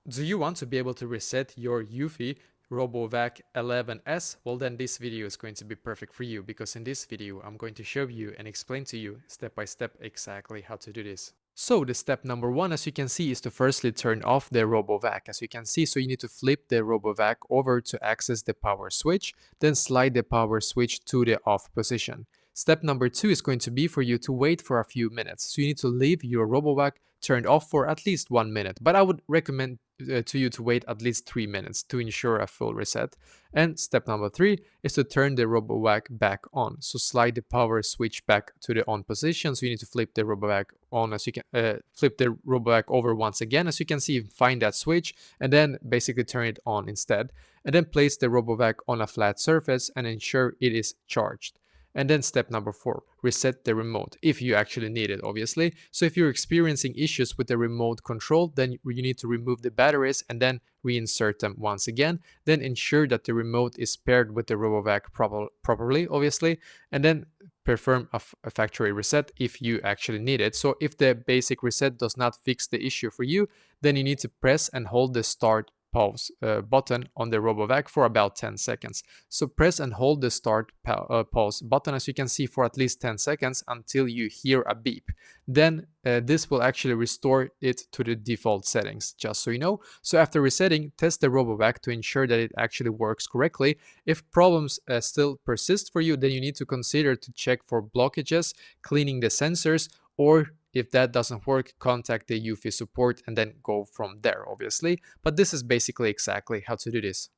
Do you want to be able to reset your Eufy RoboVac 11s? Well, then this video is going to be perfect for you, because in this video I'm going to show you and explain to you step by step exactly how to do this. So the step number one, as you can see, is to firstly turn off the RoboVac. As you can see, so you need to flip the RoboVac over to access the power switch, then slide the power switch to the off position. Step number two is going to be for you to wait for a few minutes. So you need to leave your RoboVac turned off for at least 1 minute, but I would recommend to you to wait at least 3 minutes to ensure a full reset. And step number three is to turn the RoboVac back on. So slide the power switch back to the on position. So you need to flip the RoboVac on, as you can flip the RoboVac over once again, as you can see, find that switch and then basically turn it on instead. And then place the RoboVac on a flat surface and ensure it is charged. And then step number four, reset the remote if you actually need it, obviously. So if you're experiencing issues with the remote control, then you need to remove the batteries and then reinsert them once again. Then ensure that the remote is paired with the RoboVac properly, obviously, and then perform a factory reset if you actually need it. So if the basic reset does not fix the issue for you, then you need to press and hold the start pause button on the RoboVac for about 10 seconds. So press and hold the start pause button, as you can see, for at least 10 seconds until you hear a beep. Then this will actually restore it to the default settings, just so you know. So after resetting, test the RoboVac to ensure that it actually works correctly. If problems still persist for you, then you need to consider to check for blockages, cleaning the sensors, or if that doesn't work, contact the Eufy support and then go from there, obviously. But this is basically exactly how to do this.